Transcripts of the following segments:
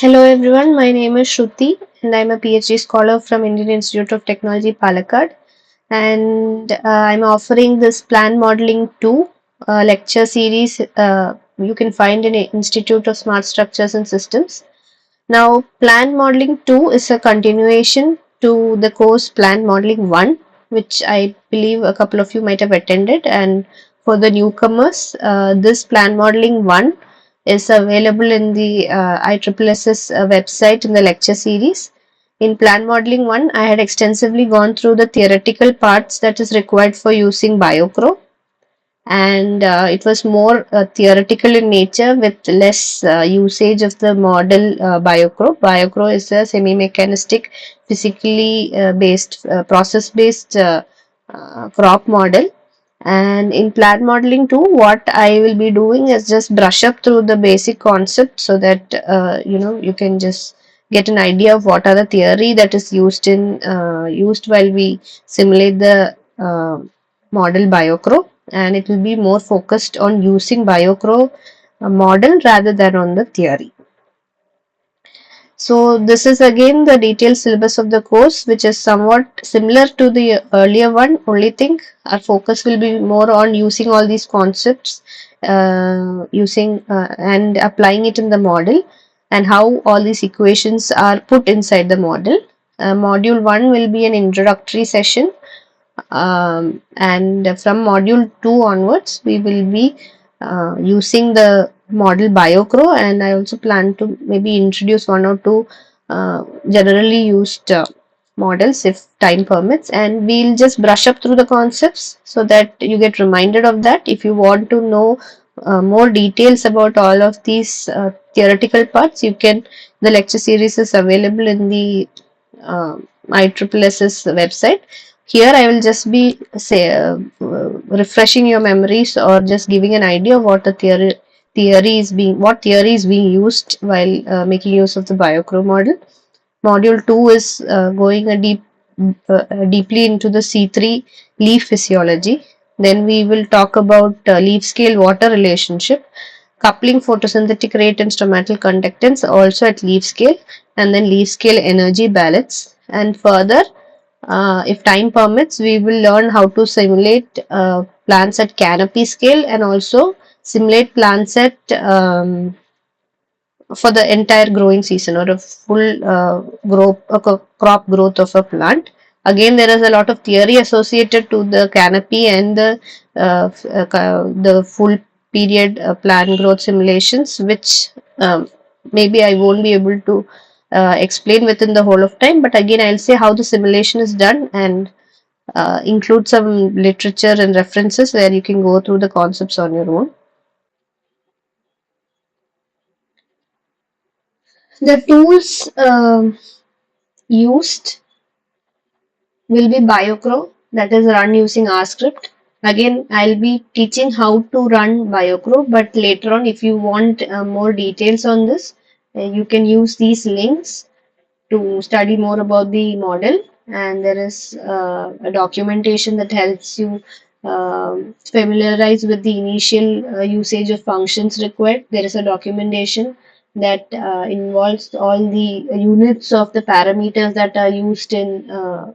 Hello everyone, my name is Shruti and I'm a PhD scholar from Indian Institute of Technology, Palakkad, and I'm offering this Plan Modeling 2 lecture series you can find in Institute of Smart Structures and Systems. Now, Plan Modeling 2 is a continuation to the course Plan Modeling 1, which I believe a couple of you might have attended. And for the newcomers, this Plan Modeling 1 is available in the IEEE's website in the lecture series. In Plan Modeling 1, I had extensively gone through the theoretical parts that is required for using BioCro, and it was more theoretical in nature with less usage of the model BioCro. BioCro is a semi-mechanistic, physically based, process-based crop model. And in plant modeling too, what I will be doing is just brush up through the basic concept so that you can just get an idea of what are the theory that is used while we simulate the model BioCro, and it will be more focused on using BioCro model rather than on the theory. So this is again the detailed syllabus of the course, which is somewhat similar to the earlier one. Only thing our focus will be more on using all these concepts, using and applying it in the model, and how all these equations are put inside the model. Module 1 will be an introductory session, and from module 2 onwards we will be using the model BioCro, and I also plan to maybe introduce one or two generally used models if time permits, and we'll just brush up through the concepts so that you get reminded of that. If you want to know more details about all of these theoretical parts, you can, the lecture series is available in the uh, IEEE's website. Here I will just be refreshing your memories or just giving an idea of what the theory is being used while making use of the BioCro model. Module 2 is going deeply into the C3 leaf physiology. Then we will talk about leaf scale water relationship, coupling photosynthetic rate and stomatal conductance also at leaf scale, and then leaf scale energy balance. And further, if time permits, we will learn how to simulate plants at canopy scale and also simulate plants at for the entire growing season or a full crop growth of a plant. Again, there is a lot of theory associated to the canopy and the full period plant growth simulations, which maybe I won't be able to explain within the whole of time. But again, I'll say how the simulation is done and include some literature and references where you can go through the concepts on your own. The tools used will be BioCro, that is run using R script. Again, I'll be teaching how to run BioCro, but later on, if you want more details on this, you can use these links to study more about the model, and there is a documentation that helps you familiarize with the initial usage of functions required. There is a documentation that involves all the units of the parameters that are used in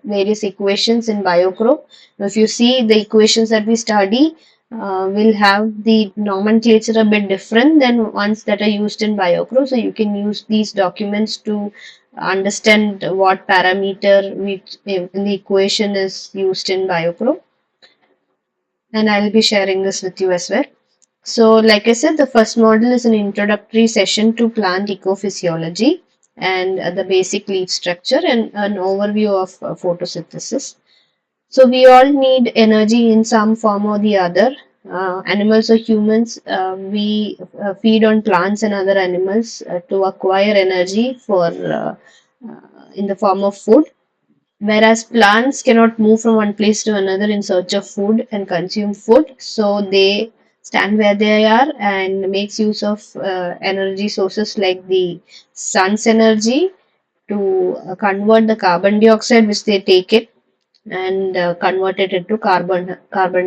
various equations in BioCro. If you see the equations that we study, will have the nomenclature a bit different than ones that are used in BioCro. So you can use these documents to understand what parameter which in the equation is used in BioPro, and I will be sharing this with you as well. So, like I said, the first model is an introductory session to plant ecophysiology and the basic leaf structure and an overview of photosynthesis. So, we all need energy in some form or the other. Animals or humans, we feed on plants and other animals to acquire energy for in the form of food, whereas plants cannot move from one place to another in search of food and consume food, so they stand where they are and makes use of energy sources like the sun's energy to convert the carbon dioxide which they take it and convert it into carbon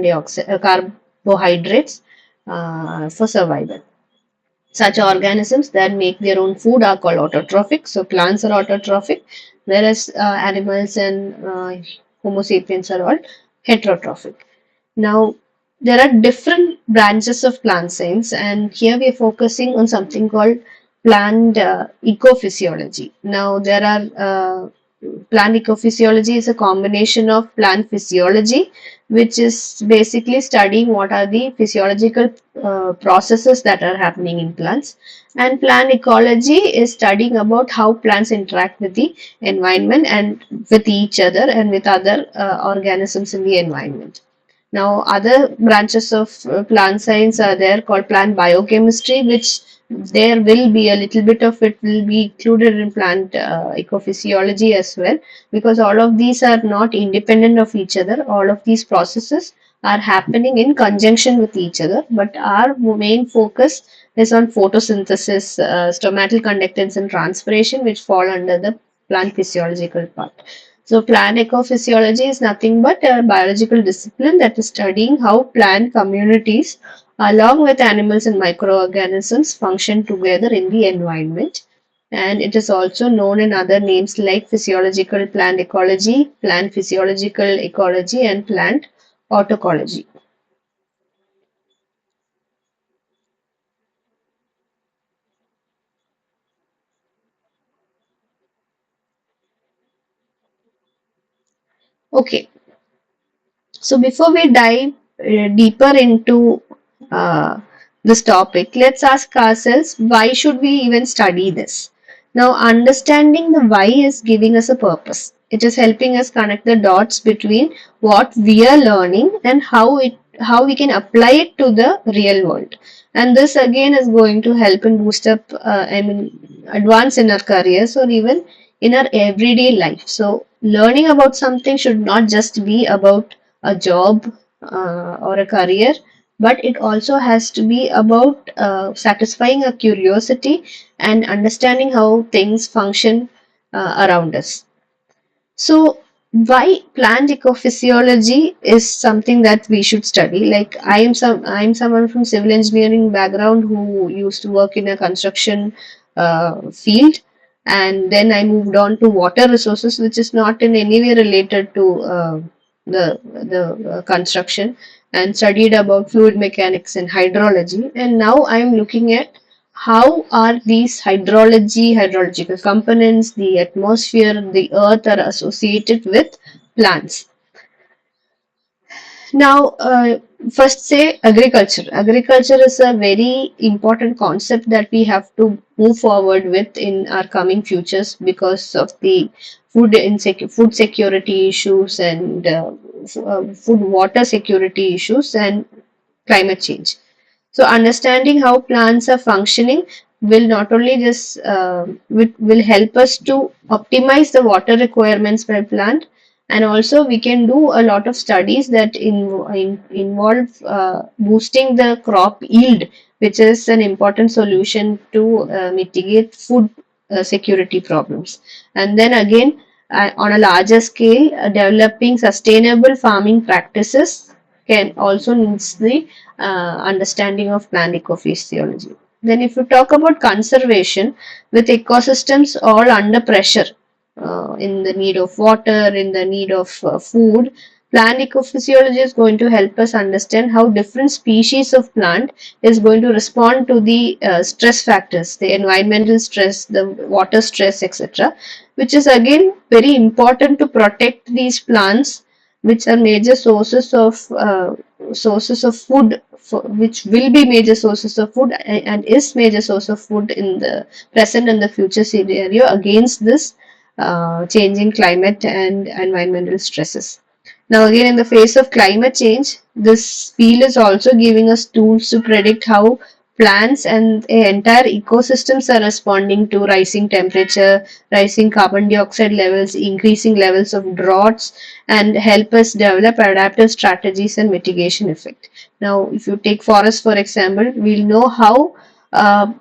dioxide carbohydrates for survival. Such organisms that make their own food are called autotrophic. So plants are autotrophic, whereas animals and Homo sapiens are all heterotrophic. Now, there are different branches of plant science, and here we are focusing on something called plant ecophysiology. Now, there are plant ecophysiology is a combination of plant physiology, which is basically studying what are the physiological processes that are happening in plants, and plant ecology is studying about how plants interact with the environment and with each other and with other organisms in the environment. Now, other branches of plant science are there called plant biochemistry, which there will be a little bit of it will be included in plant ecophysiology as well, because all of these are not independent of each other. All of these processes are happening in conjunction with each other, but our main focus is on photosynthesis, stomatal conductance, and transpiration, which fall under the plant physiological part. So plant ecophysiology is nothing but a biological discipline that is studying how plant communities along with animals and microorganisms function together in the environment. And it is also known in other names like physiological plant ecology, plant physiological ecology, and plant autocology. Okay, so before we dive deeper into uh, this topic, let's ask ourselves, why should we even study this? Now, understanding the why is giving us a purpose. It is helping us connect the dots between what we are learning and how we can apply it to the real world. And this again is going to help and boost up, advance in our careers or even in our everyday life. So, learning about something should not just be about a job or a career, but it also has to be about satisfying a curiosity and understanding how things function around us. So, why plant ecophysiology is something that we should study. Like I am someone from civil engineering background who used to work in a construction field, and then I moved on to water resources, which is not in any way related to the construction, and studied about fluid mechanics and hydrology. And now I am looking at how are these hydrological components, the atmosphere, the earth are associated with plants. Now, first say agriculture. Agriculture is a very important concept that we have to move forward with in our coming futures because of the food security issues and food water security issues and climate change. So understanding how plants are functioning will not only just will help us to optimize the water requirements per plant, and also we can do a lot of studies that involve boosting the crop yield, which is an important solution to mitigate food security problems. And then again, on a larger scale, developing sustainable farming practices can also needs the understanding of plant ecophysiology. Then, if you talk about conservation, with ecosystems all under pressure, in the need of water, in the need of food, plant ecophysiology is going to help us understand how different species of plant is going to respond to the stress factors, the environmental stress, the water stress, etc., which is again very important to protect these plants, which are major sources of food, which will be major sources of food and is major source of food in the present and the future scenario against this changing climate and environmental stresses. Now, again, in the face of climate change, this field is also giving us tools to predict how plants and entire ecosystems are responding to rising temperature, rising carbon dioxide levels, increasing levels of droughts, and help us develop adaptive strategies and mitigation effect. Now, if you take forests for example, we'll know uh,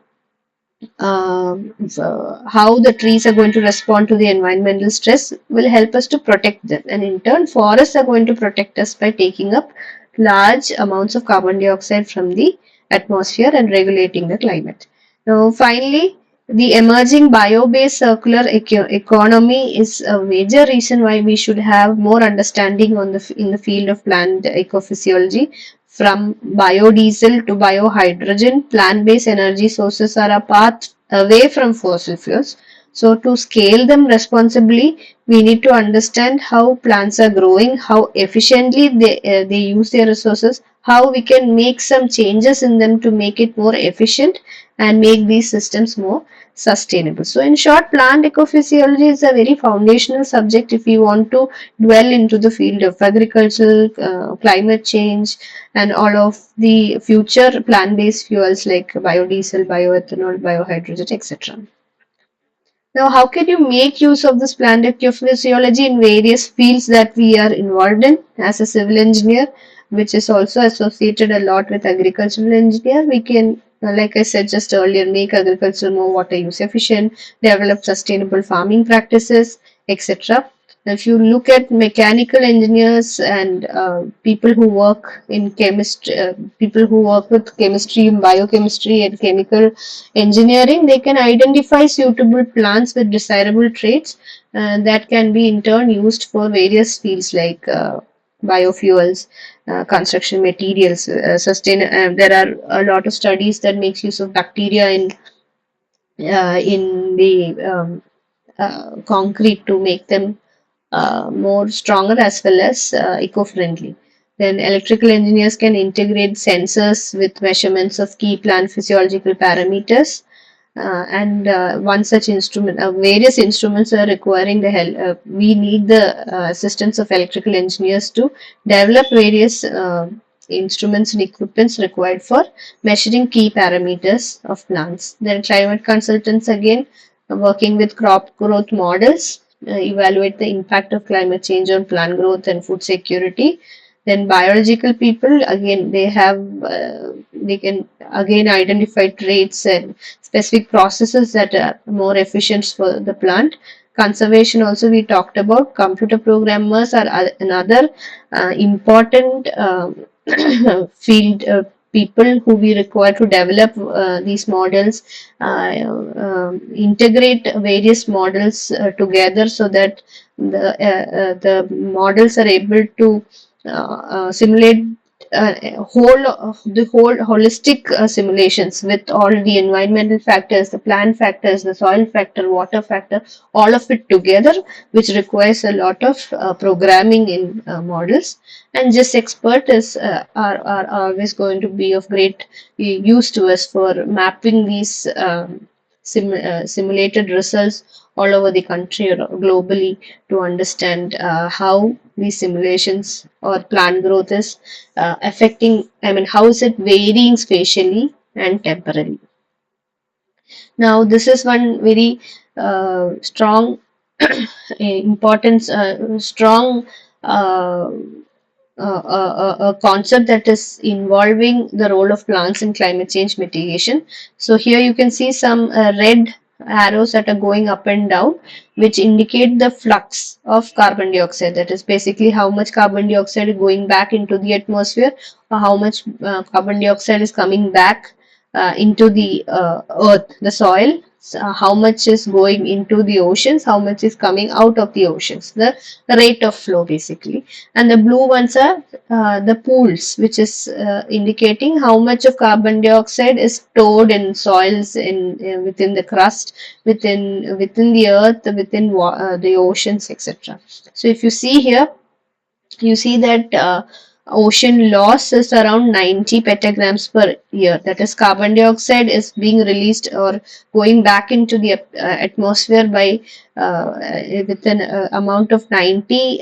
how the trees are going to respond to the environmental stress will help us to protect them. And in turn, forests are going to protect us by taking up large amounts of carbon dioxide from the atmosphere and regulating the climate. Now, finally, the emerging bio-based circular economy is a major reason why we should have more understanding on in the field of plant ecophysiology. From biodiesel to biohydrogen, plant-based energy sources are a path away from fossil fuels. So, to scale them responsibly, we need to understand how plants are growing, how efficiently they use their resources, how we can make some changes in them to make it more efficient and make these systems more sustainable. So, in short, plant ecophysiology is a very foundational subject if you want to dwell into the field of agriculture, climate change, and all of the future plant-based fuels like biodiesel, bioethanol, biohydrogen, etc. Now, how can you make use of this plant physiology in various fields that we are involved in as a civil engineer, which is also associated a lot with agricultural engineer? We can, like I said just earlier, make agriculture more water use efficient, develop sustainable farming practices, etc. If you look at mechanical engineers and people who work in chemistry, people who work with chemistry, biochemistry, and chemical engineering, they can identify suitable plants with desirable traits that can be in turn used for various fields like biofuels, construction materials, there are a lot of studies that makes use of bacteria in the concrete to make them more stronger as well as eco-friendly. Then electrical engineers can integrate sensors with measurements of key plant physiological parameters. And one such instrument, various instruments are requiring the help. We need the assistance of electrical engineers to develop various instruments and equipments required for measuring key parameters of plants. Then climate consultants again working with crop growth models, evaluate the impact of climate change on plant growth and food security. Then biological people again they can again identify traits and specific processes that are more efficient for the plant. Conservation also we talked about. Computer programmers are another important field people who we require to develop these models, integrate various models together so that the models are able to simulate the whole holistic simulations with all the environmental factors, the plant factors, the soil factor, water factor, all of it together, which requires a lot of programming in models. And just expert are always going to be of great use to us for mapping these simulated results all over the country or globally to understand how these simulations or plant growth is affecting, I mean, how is it varying spatially and temporally. Now, this is one very strong importance, strong uh, a concept that is involving the role of plants in climate change mitigation. So here you can see some red arrows that are going up and down, which indicate the flux of carbon dioxide. That is basically how much carbon dioxide is going back into the atmosphere, or how much carbon dioxide is coming back into the earth, the soil. How much is going into the oceans, how much is coming out of the oceans, the rate of flow basically. And the blue ones are the pools, which is indicating how much of carbon dioxide is stored in soils, in within the crust, within the earth, within the oceans, etc. So if you see here, you see that ocean loss is around 90 petagrams per year. That is, carbon dioxide is being released or going back into the atmosphere by with an amount of 90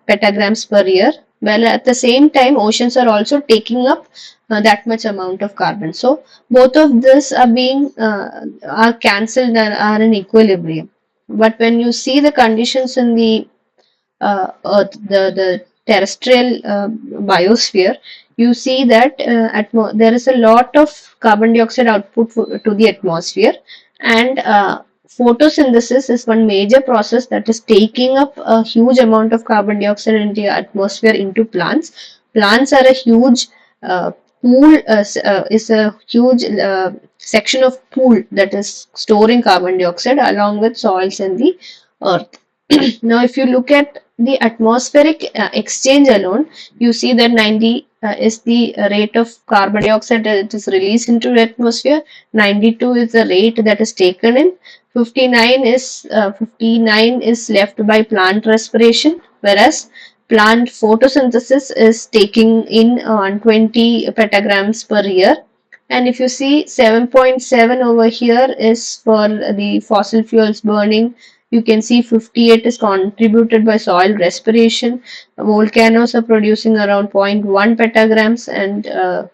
petagrams per year. Well, at the same time, oceans are also taking up that much amount of carbon. So both of this are being are cancelled and are in equilibrium. But when you see the conditions in the Earth, the terrestrial biosphere, you see that there is a lot of carbon dioxide output to the atmosphere, and photosynthesis is one major process that is taking up a huge amount of carbon dioxide into the atmosphere into plants. Plants are a huge pool, is a huge section of pool that is storing carbon dioxide along with soils in the earth. Now, if you look at the atmospheric exchange alone, you see that 90 is the rate of carbon dioxide that it is released into the atmosphere. 92 is the rate that is taken in. 59 is left by plant respiration, whereas plant photosynthesis is taking in 120 petagrams per year. And if you see 7.7 over here is for the fossil fuels burning. You can see 58 is contributed by soil respiration. Volcanoes are producing around zero point 0.1 petagrams, and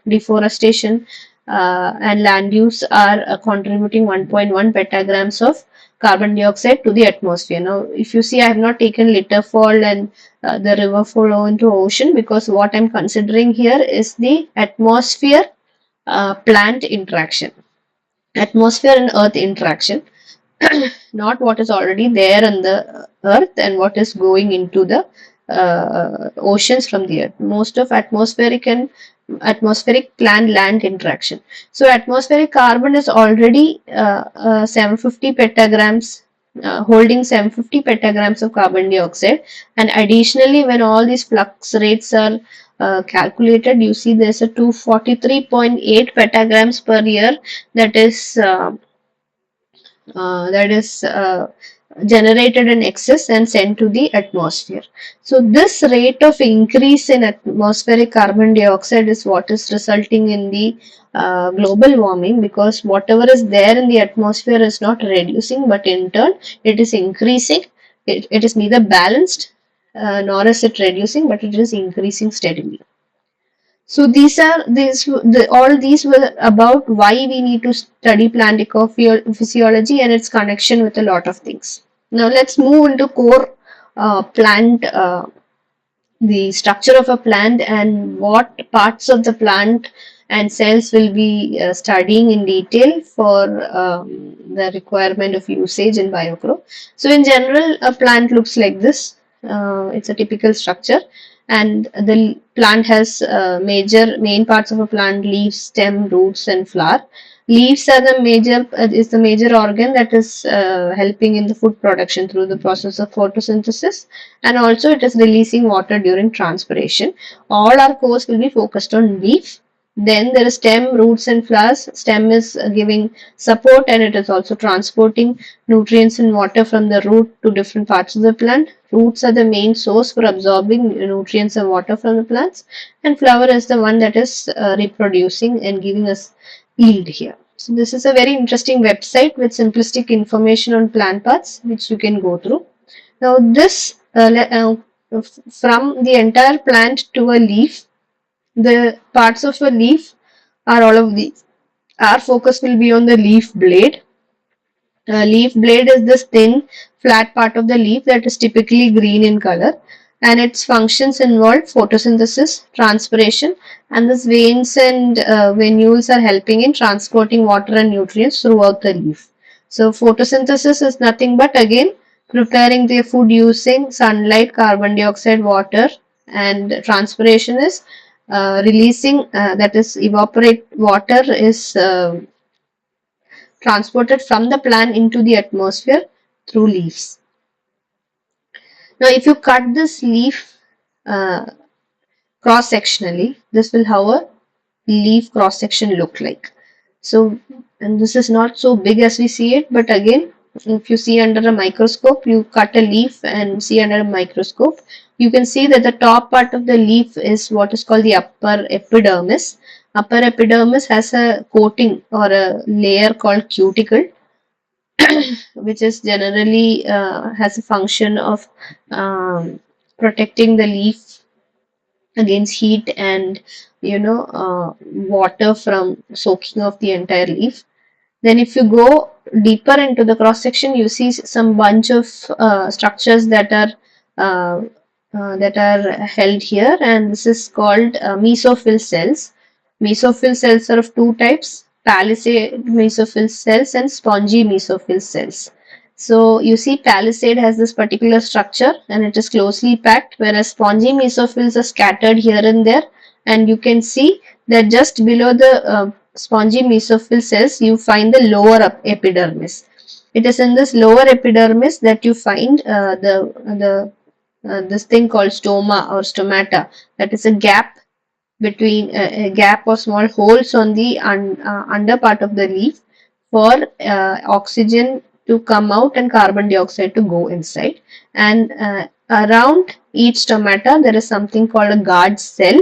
deforestation and land use are contributing 1.1 petagrams of carbon dioxide to the atmosphere. Now, if you see, I have not taken litter fall and the river flow into ocean, because what I'm considering here is the atmosphere plant interaction, atmosphere and earth interaction, not what is already there on the earth and what is going into the oceans from the earth. Most of atmospheric plant land interaction. So atmospheric carbon is already 750 petagrams, holding 750 petagrams of carbon dioxide, and additionally when all these flux rates are calculated, you see there's a 243.8 petagrams per year that is generated in excess and sent to the atmosphere. So this rate of increase in atmospheric carbon dioxide is what is resulting in the global warming, because whatever is there in the atmosphere is not reducing, but in turn it is increasing. It is neither balanced nor is it reducing, but it is increasing steadily. So all these were about why we need to study plant ecophysiology and its connection with a lot of things. Now let's move into core plant, the structure of a plant and what parts of the plant and cells will be studying in detail for the requirement of usage in BioCro. So in general, a plant looks like this. It's a typical structure, and the plant has main parts of a plant: leaves, stem, roots, and flower. Leaves are the major organ that is helping in the food production through the process of photosynthesis, and also it is releasing water during transpiration. All our course will be focused on leaf. Then there is stem, roots, and flowers. Stem is giving support, and it is also transporting nutrients and water from the root to different parts of the plant. Roots are the main source for absorbing nutrients and water from the plants, and flower is the one that is reproducing and giving us yield here. So this is a very interesting website with simplistic information on plant parts which you can go through. Now this from the entire plant to a leaf, the parts of a leaf are all of these. Our focus will be on the leaf blade. Leaf blade is this thin, flat part of the leaf that is typically green in color, and its functions involve photosynthesis, transpiration, and these veins and venules are helping in transporting water and nutrients throughout the leaf. So photosynthesis is nothing but again preparing the food using sunlight, carbon dioxide, water, and transpiration is releasing, that is evaporate water is transported from the plant into the atmosphere through leaves. Now, if you cut this leaf cross-sectionally, this will how a leaf cross-section look like. So, and this is not so big as we see it, but again, if you see under a microscope, you cut a leaf and see under a microscope, you can see that the top part of the leaf is what is called the upper epidermis. Upper epidermis has a coating or a layer called cuticle, which is generally has a function of protecting the leaf against heat and water from soaking of the entire leaf. Then if you go deeper into the cross section, you see some bunch of structures that are held here, and this is called mesophyll cells. Mesophyll cells are of two types: palisade mesophyll cells and spongy mesophyll cells. So you see palisade has this particular structure and it is closely packed, whereas spongy mesophylls are scattered here and there, and you can see that just below the spongy mesophyll cells, you find the lower epidermis. It is in this lower epidermis that you find this thing called stoma or stomata. That is a gap between a gap or small holes on the under part of the leaf for oxygen to come out and carbon dioxide to go inside. And around each stomata there is something called a guard cell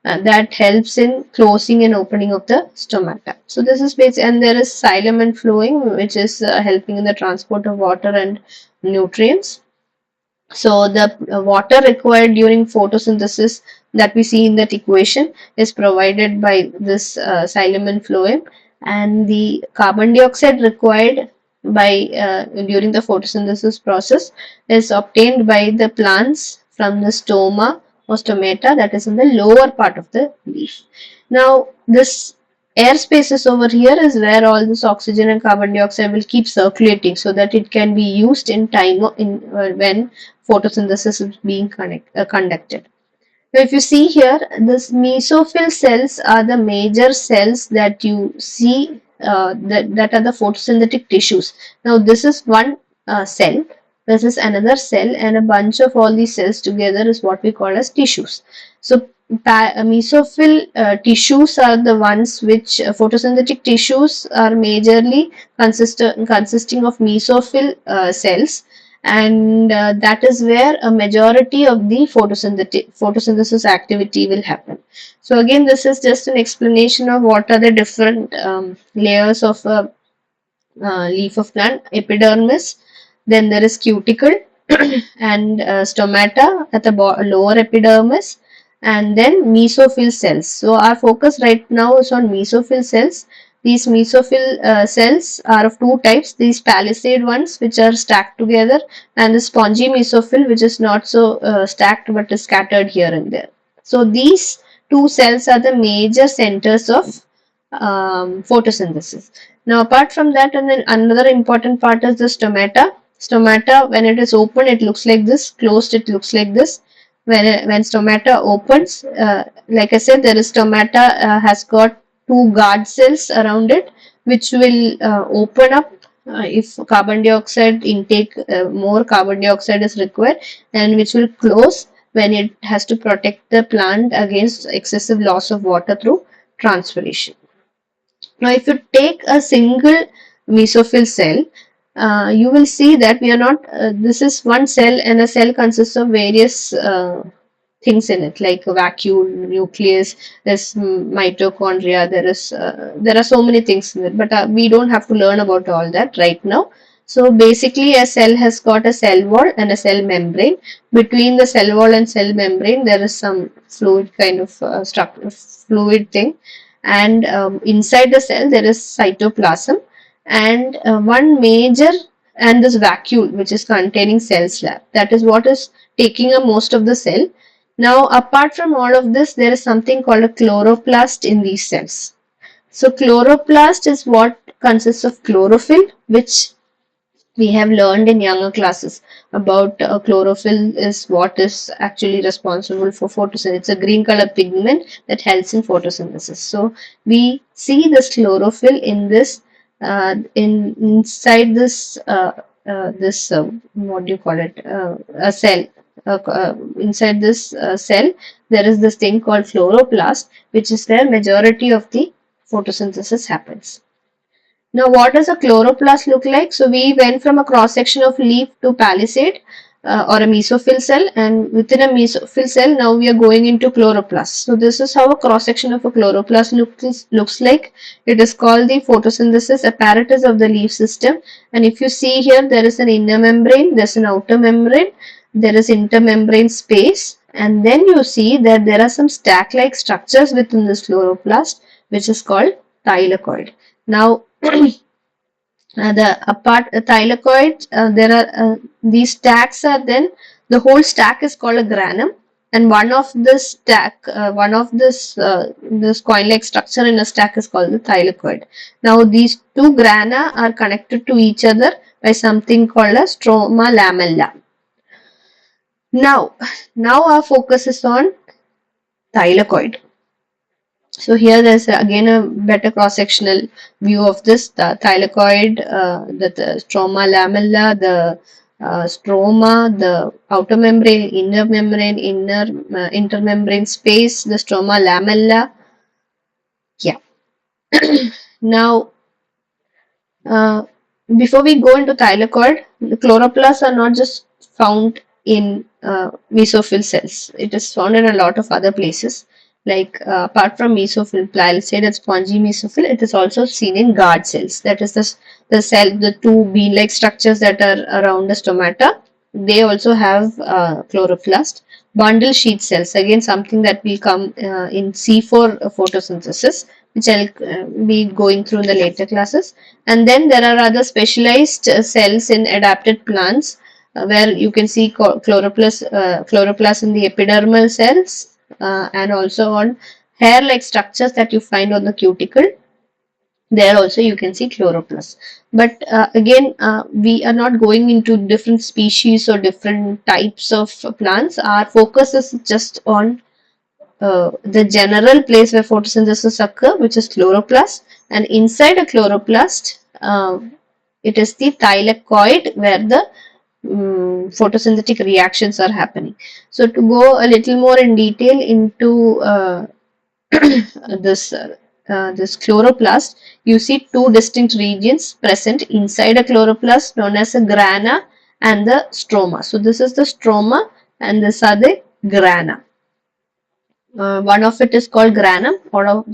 that helps in closing and opening of the stomata. So this is basically, and there is xylem and phloem, which is helping in the transport of water and nutrients. So the water required during photosynthesis that we see in that equation is provided by this xylem and phloem, and the carbon dioxide required by during the photosynthesis process is obtained by the plants from the stoma or stomata that is in the lower part of the leaf. Now this air spaces over here is where all this oxygen and carbon dioxide will keep circulating so that it can be used in time when photosynthesis is being conducted. Now, if you see here, this mesophyll cells are the major cells that you see that are the photosynthetic tissues. Now, this is one cell, this is another cell, and a bunch of all these cells together is what we call as tissues. So, mesophyll tissues are the ones which photosynthetic tissues are majorly consisting of mesophyll cells, and that is where a majority of the photosynthesis activity will happen. So again, this is just an explanation of what are the different layers of a leaf of plant. Epidermis, then there is cuticle and stomata at the lower epidermis, and then mesophyll cells. So our focus right now is on mesophyll cells. These mesophyll cells are of two types, these palisade ones which are stacked together, and the spongy mesophyll which is not so stacked but is scattered here and there. So these two cells are the major centers of photosynthesis. Now apart from that, and then another important part is the stomata. Stomata, when it is open, it looks like this, closed it looks like this. When stomata opens, like I said, there is stomata has got two guard cells around it which will open up if carbon dioxide intake, more carbon dioxide is required, and which will close when it has to protect the plant against excessive loss of water through transpiration. Now, if you take a single mesophyll cell, you will see that we are not, this is one cell, and a cell consists of various things in it, like a vacuole, nucleus, there's mitochondria, there are so many things in it, but we don't have to learn about all that right now. So basically a cell has got a cell wall and a cell membrane. Between the cell wall and cell membrane there is some fluid kind of fluid thing, and inside the cell there is cytoplasm, and one major, and this vacuole which is containing cell slab, that is what is taking up most of the cell. Now apart from all of this, there is something called a chloroplast in these cells. So chloroplast is what consists of chlorophyll, which we have learned in younger classes about chlorophyll is what is actually responsible for photosynthesis. It's a green color pigment that helps in photosynthesis. So we see this chlorophyll in this inside this what do you call it, a cell. Inside this cell there is this thing called chloroplast, which is where majority of the photosynthesis happens. Now, what does a chloroplast look like? So, we went from a cross section of leaf to palisade or a mesophyll cell, and within a mesophyll cell, now we are going into chloroplast. So, this is how a cross section of a chloroplast looks like. It is called the photosynthesis apparatus of the leaf system. And if you see here, there is an inner membrane, there is an outer membrane, there is intermembrane space, and then you see that there are some stack-like structures within this chloroplast, which is called thylakoid. Now, the thylakoid, there are these stacks are then, the whole stack is called a granum, and one of this stack, this coin-like structure in a stack is called the thylakoid. Now, these two grana are connected to each other by something called a stroma lamella. Now our focus is on thylakoid. So here there's again a better cross-sectional view of this, the thylakoid, the stroma lamella, the stroma, the outer membrane, inner intermembrane space, the stroma lamella. Yeah. Now, uh, before we go into thylakoid, the chloroplasts are not just found in mesophyll cells. It is found in a lot of other places. Like apart from mesophyll, I'll say that spongy mesophyll, it is also seen in guard cells. That is the cell, the two bean-like structures that are around the stomata. They also have chloroplast. Bundle sheath cells, again something that will come in C4 photosynthesis, which I'll be going through in the later classes. And then there are other specialized cells in adapted plants where you can see chloroplast in the epidermal cells and also on hair-like structures that you find on the cuticle. There also you can see chloroplast. But again, we are not going into different species or different types of plants. Our focus is just on the general place where photosynthesis occur, which is chloroplast, and inside a chloroplast, it is the thylakoid where the photosynthetic reactions are happening. So to go a little more in detail into this this chloroplast, you see two distinct regions present inside a chloroplast known as a grana and the stroma. So this is the stroma and this are the grana. One of it is called granum,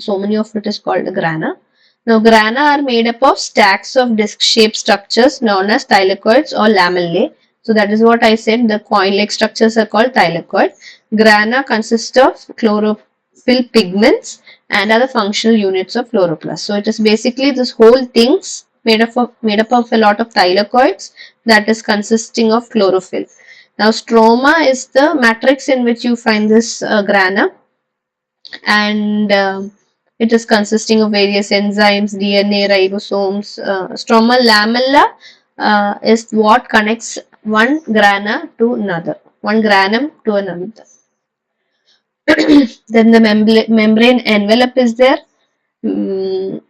so many of it is called grana. Now, grana are made up of stacks of disc-shaped structures known as thylakoids or lamellae. So that is what I said, the coin-like structures are called thylakoid. Grana consist of chlorophyll pigments and are the functional units of chloroplast. So it is basically this whole things made up of a lot of thylakoids that is consisting of chlorophyll. Now, stroma is the matrix in which you find this grana, and it is consisting of various enzymes, DNA, ribosomes. Stromal lamella is what connects one grana to another, one granum to another. Then the membrane envelope is there. The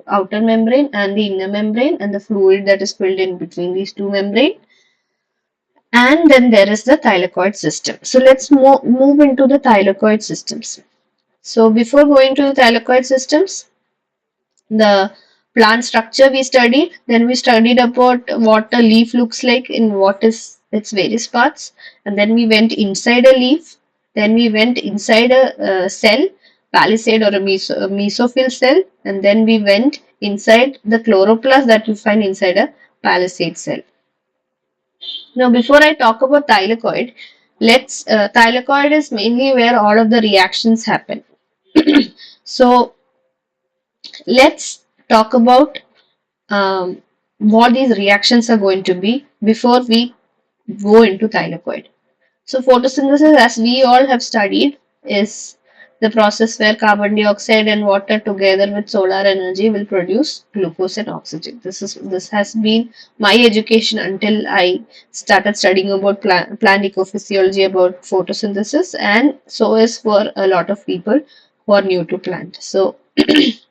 outer membrane and the inner membrane and the fluid that is filled in between these two membrane. And then there is the thylakoid system. So let's move into the thylakoid systems. So before going to the thylakoid systems, the plant structure we studied, then we studied about what a leaf looks like in what is its various parts, and then we went inside a leaf, then we went inside a cell, palisade or a mesophyll cell, and then we went inside the chloroplast that you find inside a palisade cell. Now, before I talk about thylakoid, thylakoid is mainly where all of the reactions happen. So, let's talk about what these reactions are going to be before we go into thylakoid. So, photosynthesis, as we all have studied, is the process where carbon dioxide and water together with solar energy will produce glucose and oxygen. This has been my education until I started studying about plant ecophysiology, about photosynthesis, and so is for a lot of people who are new to plant. So,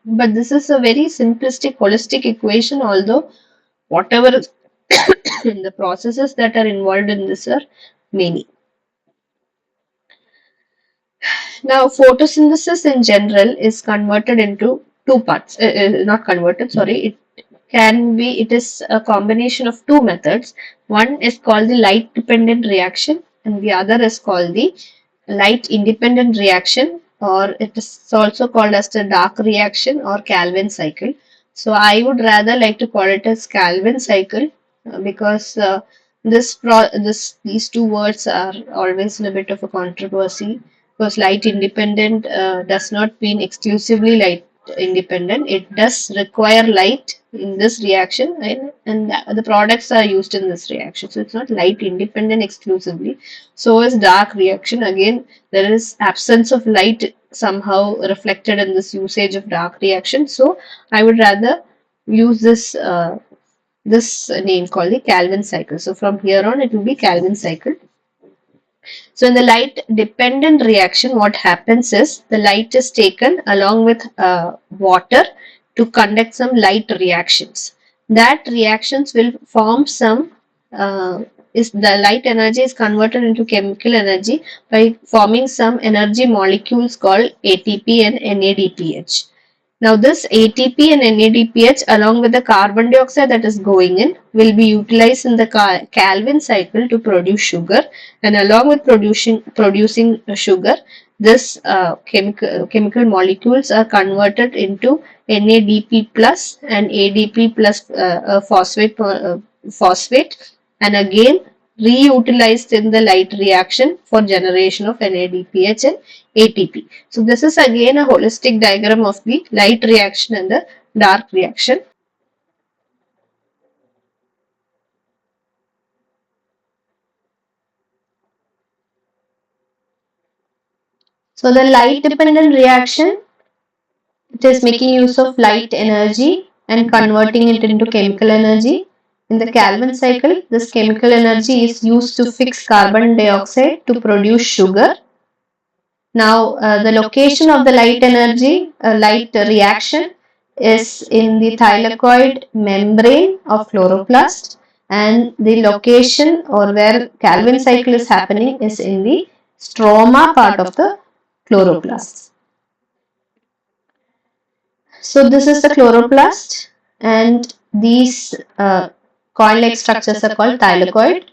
but this is a very simplistic, holistic equation, although whatever the processes that are involved in this are many. Now, photosynthesis in general is converted into two parts. Not converted, sorry. It is a combination of two methods. One is called the light dependent reaction, and the other is called the light independent reaction, or it is also called as the dark reaction or Calvin cycle. So, I would rather like to call it as Calvin cycle because these two words are always in a bit of a controversy, because light independent does not mean exclusively light independent. It does require light in this reaction, and the products are used in this reaction. So it's not light independent exclusively. So is dark reaction. Again, there is absence of light somehow reflected in this usage of dark reaction. So I would rather use this name called the Calvin cycle. So from here on, it will be Calvin cycle. So in the light dependent reaction, what happens is the light is taken along with water to conduct some light reactions. That reactions will form some is the light energy is converted into chemical energy by forming some energy molecules called ATP and NADPH. Now this ATP and NADPH along with the carbon dioxide that is going in will be utilized in the Calvin cycle to produce sugar, and along with producing sugar, this chemical molecules are converted into NADP plus and ADP plus phosphate, and again reutilized in the light reaction for generation of NADPH and ATP. So this is again a holistic diagram of the light reaction and the dark reaction. So the light dependent reaction, it is making use of light energy and converting it into chemical energy. In the Calvin cycle, this chemical energy is used to fix carbon dioxide to produce sugar. Now, the location of the light energy, light reaction is in the thylakoid membrane of chloroplast, and the location or where Calvin cycle is happening is in the stroma part of the chloroplast. So this is the chloroplast, and these coil-like structures are called thylakoid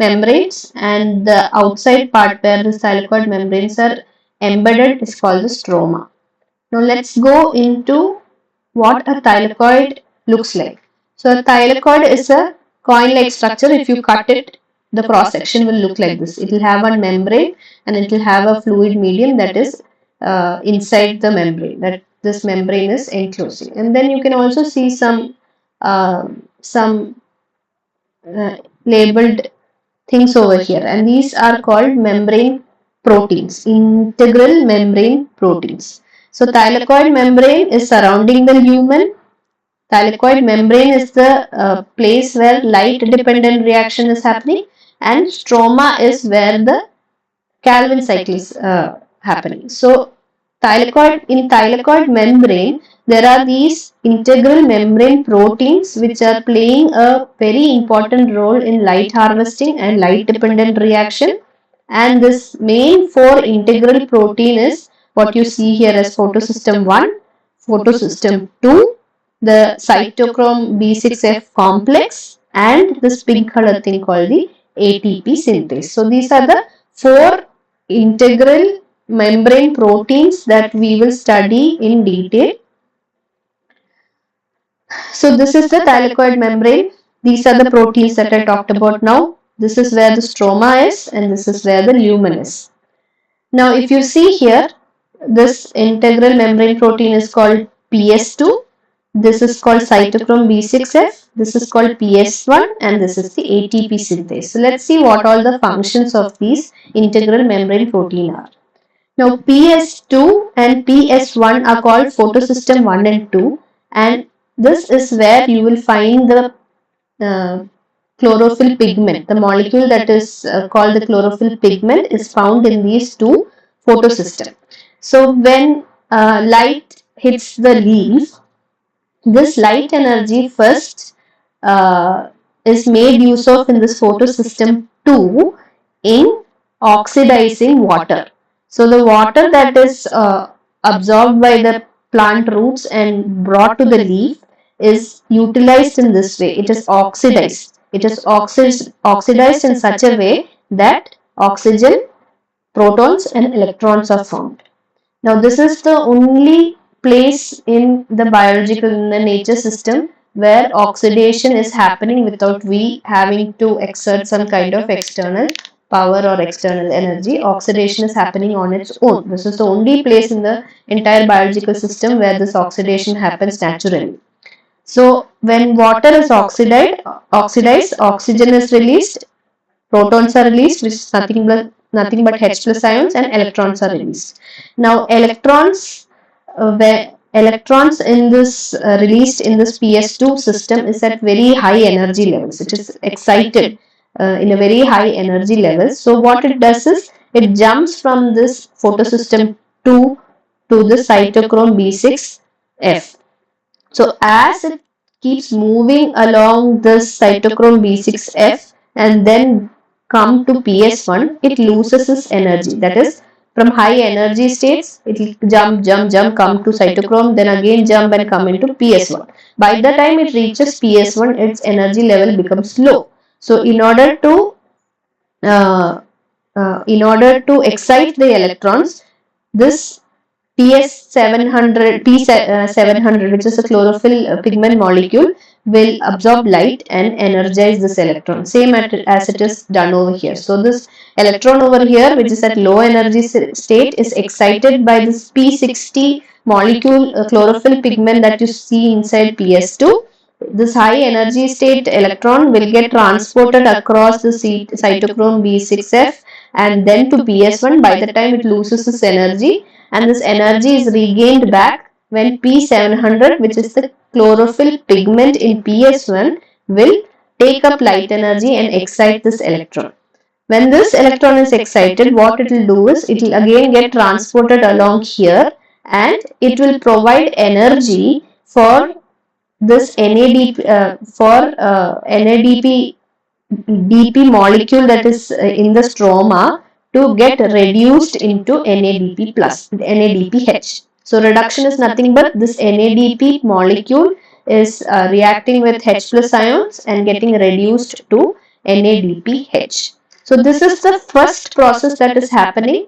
membranes, and the outside part where the thylakoid membranes are embedded is called the stroma. Now let's go into what a thylakoid looks like. So a thylakoid is a coin-like structure. If you cut it, the cross section will look like this. It will have a membrane and it will have a fluid medium that is inside the membrane. That this membrane is enclosing, and then you can also see some uh, some labeled things over here, and these are called membrane proteins, integral membrane proteins. So thylakoid membrane is surrounding the lumen. Thylakoid membrane is the place where light dependent reaction is happening, and stroma is where the Calvin cycle is happening. So thylakoid membrane, there are these integral membrane proteins which are playing a very important role in light harvesting and light dependent reaction. And this main four integral protein is what you see here as photosystem 1, photosystem 2, the cytochrome B6F complex, and this pink color thing called the ATP synthase. So these are the four integral membrane proteins that we will study in detail. So this is the thylakoid membrane. These are the proteins that I talked about now. This is where the stroma is, and this is where the lumen is. Now if you see here, this integral membrane protein is called PS2. This is called cytochrome B6F. This is called PS1, and this is the ATP synthase. So let's see what all the functions of these integral membrane protein are. Now PS2 and PS1 are called photosystem 1 and 2, and this is where you will find the chlorophyll pigment. The molecule that is called the chlorophyll pigment is found in these two photosystem. So when light hits the leaf, this light energy first is made use of in this photosystem 2 in oxidizing water. So the water that is absorbed by the plant roots and brought to the leaf is utilized in this way. It is oxidized. It is oxidized in such a way that oxygen, protons and electrons are formed. Now this is the only place in the biological, in the nature system where oxidation is happening without we having to exert some kind of external power or external energy. Oxidation is happening on its own. This is the only place in the entire biological system where this oxidation happens naturally. So when water is oxidized, oxygen is released, protons are released, which is nothing but H plus ions, and electrons are released. Now electrons in this released in this PS2 system is at very high energy levels. It is excited in a very high energy level. So what it does is it jumps from this photosystem 2 to the cytochrome B6F. So as it keeps moving along this cytochrome B6F and then come to PS1, it loses its energy. That is, from high energy states, it will jump, come to cytochrome, then again jump and come into PS1. By the time it reaches PS1, its energy level becomes low. So in order to excite the electrons, this P700, which is a chlorophyll pigment molecule, will absorb light and energize this electron, same as it is done over here. So this electron over here, which is at low energy state, is excited by this P60 molecule chlorophyll pigment that you see inside PS2. This high energy state electron will get transported across the cytochrome B6F and then to PS1. By the time it loses its energy, and this energy is regained back when P700, which is the chlorophyll pigment in PS1, will take up light energy and excite this electron. When this electron is excited, what it will do is it will again get transported along here and it will provide energy for this NADP DP molecule that is in the stroma to get reduced into NADP plus, NADPH. So reduction is nothing but this NADP molecule is reacting with H plus ions and getting reduced to NADPH. So this is the first process that is happening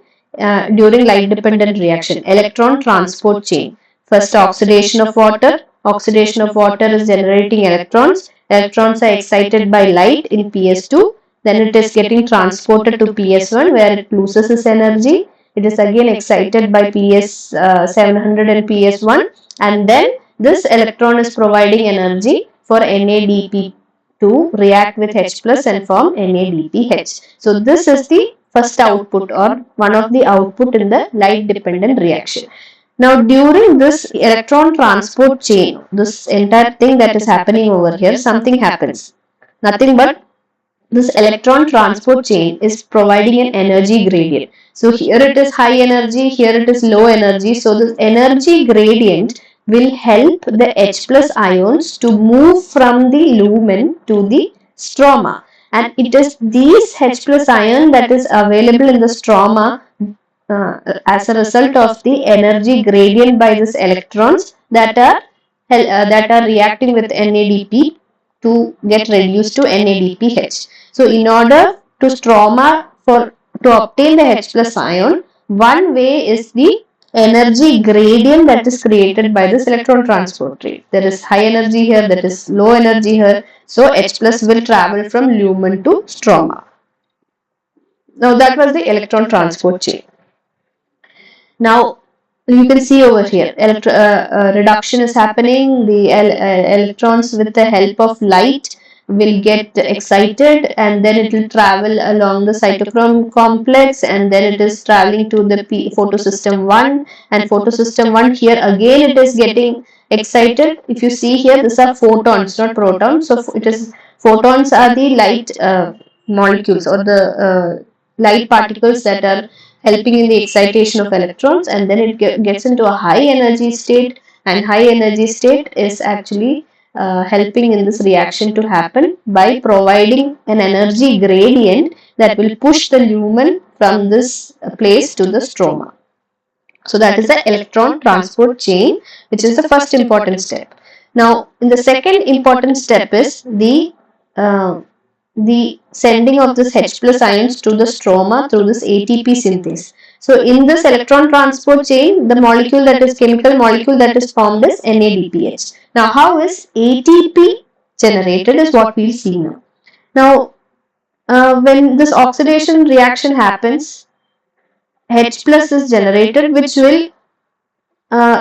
during light dependent reaction, electron transport chain. First oxidation of water. Oxidation of water is generating electrons. Electrons are excited by light in PS2. Then it is getting transported to PS1 where it loses its energy. It is again excited by PS700 and PS1. And then this electron is providing energy for NADP to react with H plus and form NADPH. So this is the first output or one of the output in the light dependent reaction. Now during this electron transport chain, this entire thing that is happening over here, something happens. Nothing but this electron transport chain is providing an energy gradient. So here it is high energy, here it is low energy. So this energy gradient will help the H plus ions to move from the lumen to the stroma. And it is these H plus ion that is available in the stroma as a result of the energy gradient by these electrons that are reacting with NADP to get reduced to NADPH. So in order to stroma to obtain the H plus ion, one way is the energy gradient that is created by this electron transport rate. There is high energy here, there is low energy here. So H plus will travel from lumen to stroma. Now that was the electron transport chain. Now you can see over here reduction is happening. The electrons with the help of light will get excited and then it will travel along the cytochrome complex and then it is traveling to the photosystem 1 and photosystem 1 here again it is getting excited. If you see here, these are photons, not protons. So it is photons are the light molecules or the light particles that are helping in the excitation of electrons, and then it gets into a high energy state, and high energy state is actually helping in this reaction to happen by providing an energy gradient that will push the lumen from this place to the stroma. So that is the electron transport chain, which is the first important step. Now, in the second important step is the sending of this H plus ions to the stroma through this ATP synthase. So in this electron transport chain, the molecule that is chemical molecule that is formed is NADPH. Now how is ATP generated is what we will see now. Now when this oxidation reaction happens, H plus is generated, which will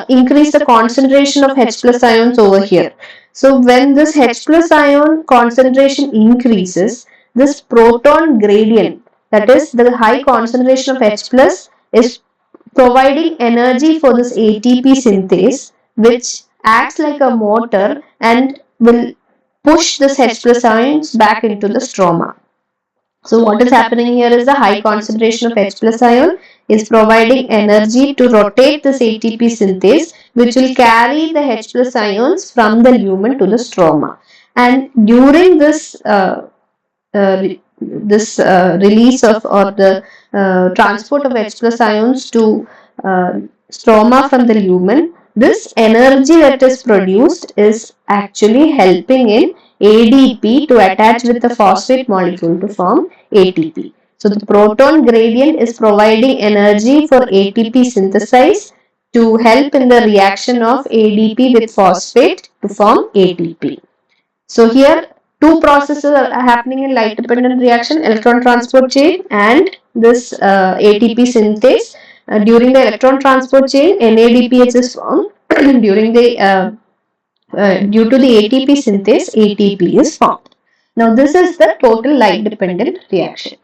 increase the concentration of H plus ions over here. So when this H plus ion concentration increases, this proton gradient, that is the high concentration of H plus, is providing energy for this ATP synthase, which acts like a motor and will push this H plus ions back into the stroma. So what is happening here is the high concentration of H plus ion is providing energy to rotate this ATP synthase, which will carry the H plus ions from the lumen to the stroma. And during this release of or the transport of H plus ions to stroma from the lumen, this energy that is produced is actually helping in ADP to attach with the phosphate molecule to form ATP. So the proton gradient is providing energy for ATP synthesis to help in the reaction of ADP with phosphate to form ATP. So here two processes are happening in light dependent reaction, electron transport chain and this ATP synthase. During the electron transport chain, NADPH is formed. During the due to the ATP synthase, ATP is formed. Now this is the total light dependent reaction.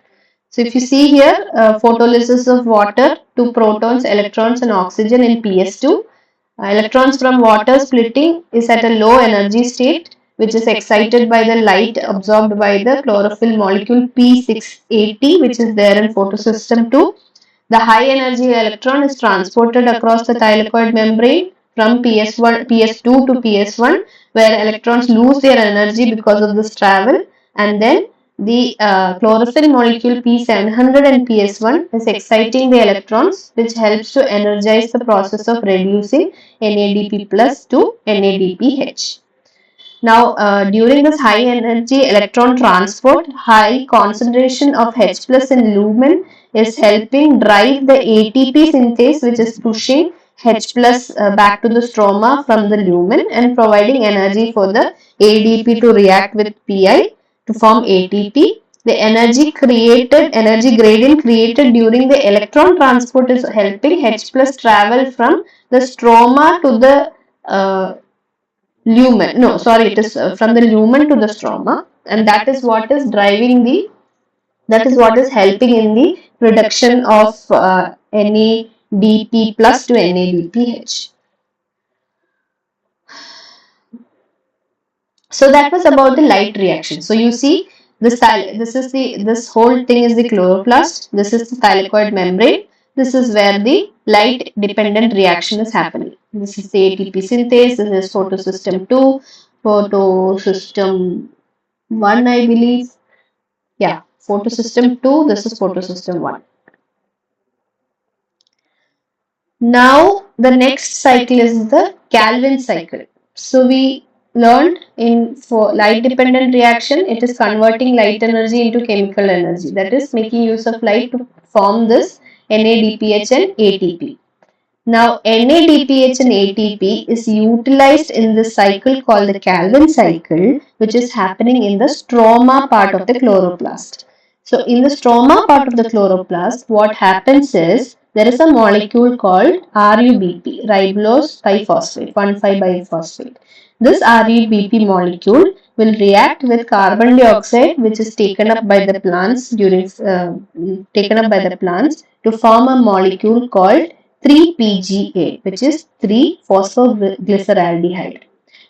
So if you see here, photolysis of water to protons, electrons and oxygen in PS2. Electrons from water splitting is at a low energy state, which is excited by the light absorbed by the chlorophyll molecule P680, which is there in photosystem 2. The high energy electron is transported across the thylakoid membrane from PS2 to PS1, where electrons lose their energy because of this travel, and then the chlorophyll molecule P700 and PS1 is exciting the electrons, which helps to energize the process of reducing NADP plus to NADPH. Now, during this high energy electron transport, high concentration of H plus in lumen is helping drive the ATP synthase, which is pushing H plus back to the stroma from the lumen and providing energy for the ADP to react with Pi to form ATP. The energy gradient created during the electron transport is helping H plus travel from the stroma to the lumen. No, sorry, it is from the lumen to the stroma, and that is what is driving the, that is what is helping in the reduction of NADP plus to NADPH. So that was about the light reaction. So you see, this whole thing is the chloroplast. This is the thylakoid membrane. This is where the light dependent reaction is happening. This is the ATP synthase. This is photosystem 2, photosystem 1, I believe. Yeah, photosystem 2. This is photosystem 1. Now the next cycle is the Calvin cycle. So we learned in for light dependent reaction, it is converting light energy into chemical energy, that is making use of light to form this NADPH and ATP. Now NADPH and ATP is utilized in this cycle called the Calvin cycle, which is happening in the stroma part of the chloroplast. So in the stroma part of the chloroplast, what happens is there is a molecule called RUBP, ribulose biphosphate, 1,5-biphosphate. This RUBP molecule will react with carbon dioxide, which is taken up by the plants to form a molecule called 3-PGA, which is 3-phosphoglyceraldehyde.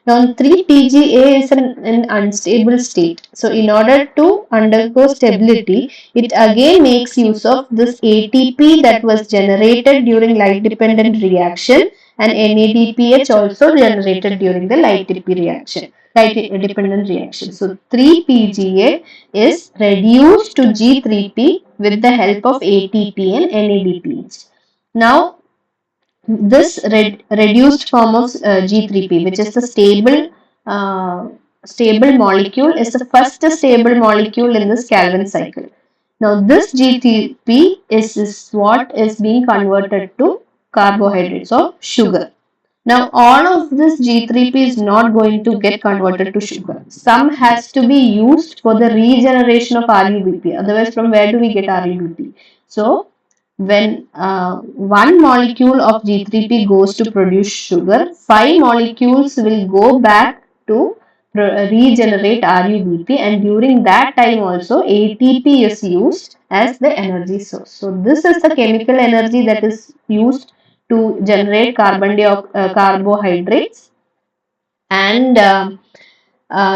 Now 3-PGA is an unstable state. So in order to undergo stability, it again makes use of this ATP that was generated during light dependent reaction and NADPH also generated during the light dependent reaction. So 3-PGA is reduced to G3P with the help of ATP and NADPH. Now this reduced form of G3P, which is the stable molecule, is the first stable molecule in this Calvin cycle. Now this G3P is what is being converted to carbohydrates or sugar. Now all of this G3P is not going to get converted to sugar. Some has to be used for the regeneration of RUBP. Otherwise, from where do we get RUBP? So when one molecule of G3P goes to produce sugar, 5 molecules will go back to regenerate RUBP, and during that time also ATP is used as the energy source. So this is the chemical energy that is used to generate carbohydrates, and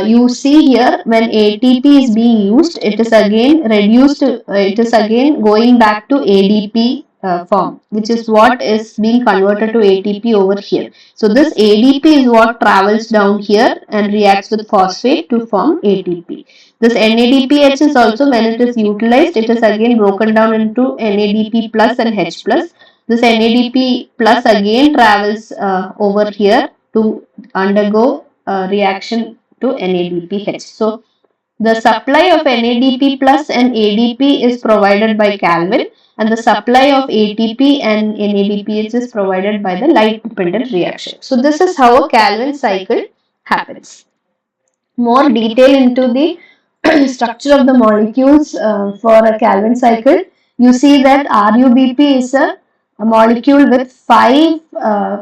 you see here when ATP is being used, it is again reduced, it is again going back to ADP form, which is what is being converted to ATP over here. So this ADP is what travels down here and reacts with phosphate to form ATP. This NADPH is also, when it is utilized, it is again broken down into NADP plus and H plus. This NADP plus again travels over here to undergo reaction to NADPH. So the supply of NADP plus and ADP is provided by Calvin, and the supply of ATP and NADPH is provided by the light dependent reaction. So this is how a Calvin cycle happens. More detail into the structure of the molecules for a Calvin cycle. You see that RUBP is a molecule with five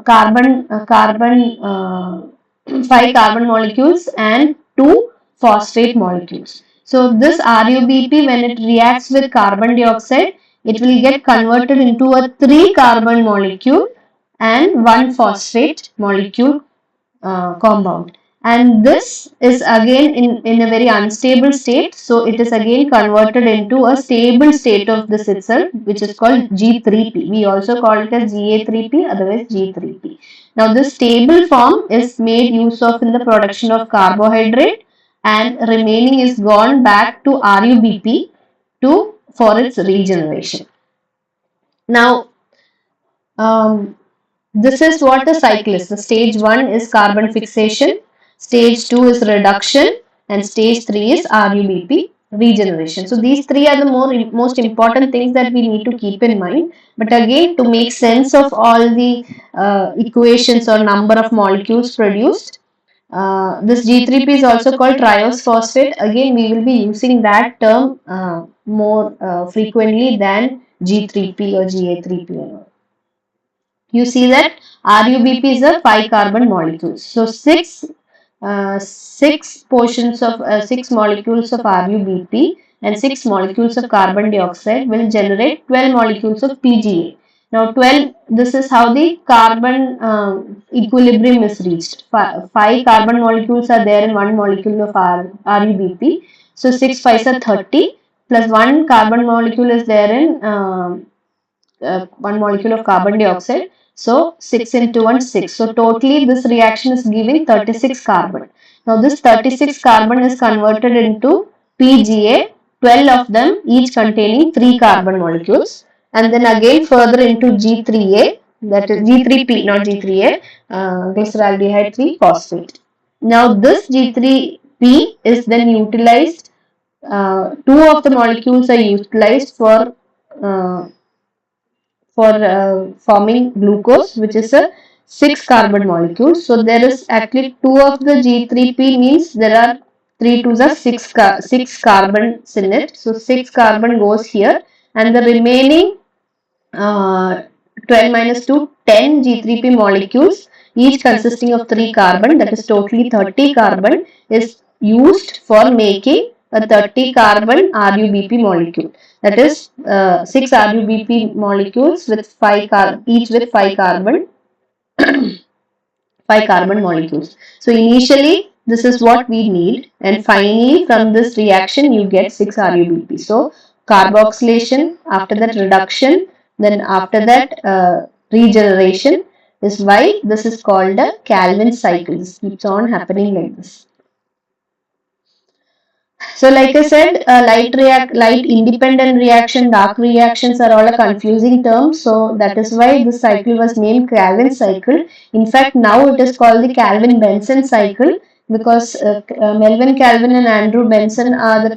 carbon molecules and two phosphate molecules. So this RUBP, when it reacts with carbon dioxide, it will get converted into a three carbon molecule and one phosphate molecule compound, and this is again in a very unstable state, so it is again converted into a stable state of this itself, which is called G3P. We also call it as Ga3P, otherwise G3P. Now this stable form is made use of in the production of carbohydrate, and remaining is gone back to RUBP to for its regeneration. Now this is what the cycle is. The stage 1 is carbon fixation, stage 2 is reduction, and stage 3 is RUBP, regeneration. So these three are the most important things that we need to keep in mind. But again, to make sense of all the equations or number of molecules produced, this G3P is also called triose phosphate. Again, we will be using that term more frequently than G3P or Ga3P. You see that RUBP is a 5 carbon molecules. So six portions of 6 molecules of RUBP and 6 molecules of carbon dioxide will generate 12 molecules of PGA. Now 12, this is how the carbon equilibrium is reached. 5 carbon molecules are there in 1 molecule of RUBP. So 6 5 are 30 plus 1 carbon molecule is there in 1 molecule of carbon dioxide. So 6 into 1, 6. So totally this reaction is giving 36 carbon. Now this 36 carbon is converted into PGA, 12 of them each containing 3 carbon molecules, and then again further into G3A, that is G3P, not G3A, glyceraldehyde 3 phosphate. Now this G3P is then utilized, two of the molecules are utilized uh, for forming glucose, which is a 6 carbon molecule. So there is actually 2 of the G3P, means there are 3 to the 6 carbons in it. So 6 carbon goes here, and the remaining 12 minus 2, 10 G3P molecules, each consisting of 3 carbon, that is totally 30 carbon, is used for making a 30 carbon RUBP molecule. That is 6 RUBP molecules with 5 each with 5 carbon 5 carbon molecules. So initially this is what we need, and finally from this reaction you get 6 RUBP. So carboxylation, after that reduction, then after that regeneration is why this is called a Calvin cycle. This keeps on happening like this. So like I said, light independent reaction, dark reactions are all a confusing term. So that is why this cycle was named Calvin cycle. In fact, now it is called the Calvin-Benson cycle, because Melvin Calvin and Andrew Benson are the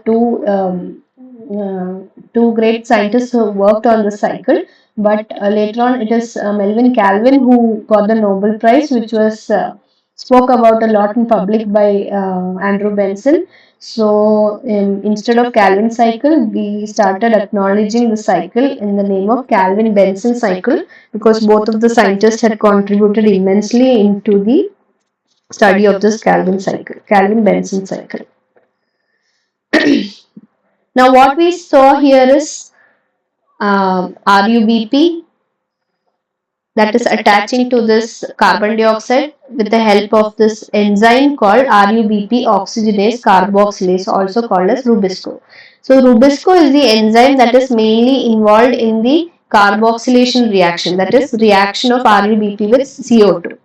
two great scientists who worked on this cycle. But later on, it is Melvin Calvin who got the Nobel Prize, which was spoke about a lot in public by Andrew Benson. So instead of Calvin cycle, we started acknowledging the cycle in the name of Calvin-Benson cycle, because both of the scientists had contributed immensely into the study of this Calvin cycle, Calvin-Benson cycle. Now what we saw here is RUBP, that is attaching to this carbon dioxide with the help of this enzyme called RUBP oxygenase carboxylase, also called as Rubisco. So Rubisco is the enzyme that is mainly involved in the carboxylation reaction, that is reaction of RUBP with CO2.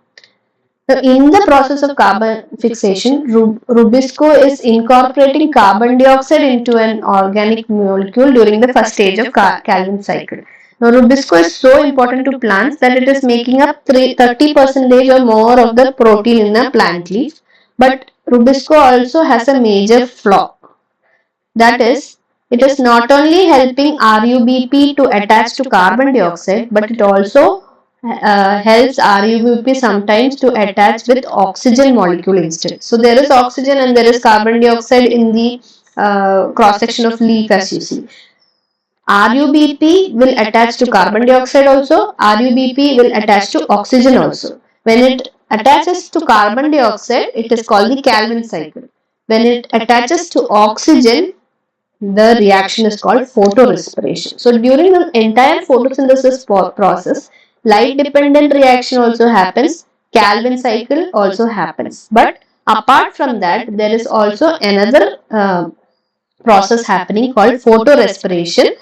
So in the process of carbon fixation, Rubisco is incorporating carbon dioxide into an organic molecule during the first stage of Calvin cycle. Now, Rubisco is so important to plants that it is making up 30% or more of the protein in a plant leaf. But Rubisco also has a major flaw. That is, it is not only helping RUBP to attach to carbon dioxide, but it also helps RUBP sometimes to attach with oxygen molecule instead. So there is oxygen and there is carbon dioxide in the cross section of leaf, as you see. RUBP will attach to carbon dioxide also, RUBP will attach to oxygen also. When it attaches to carbon dioxide, it is called the Calvin cycle. When it attaches to oxygen, the reaction is called photorespiration. So during the entire photosynthesis process, light dependent reaction also happens, Calvin cycle also happens. But apart from that, there is also another process happening called photorespiration,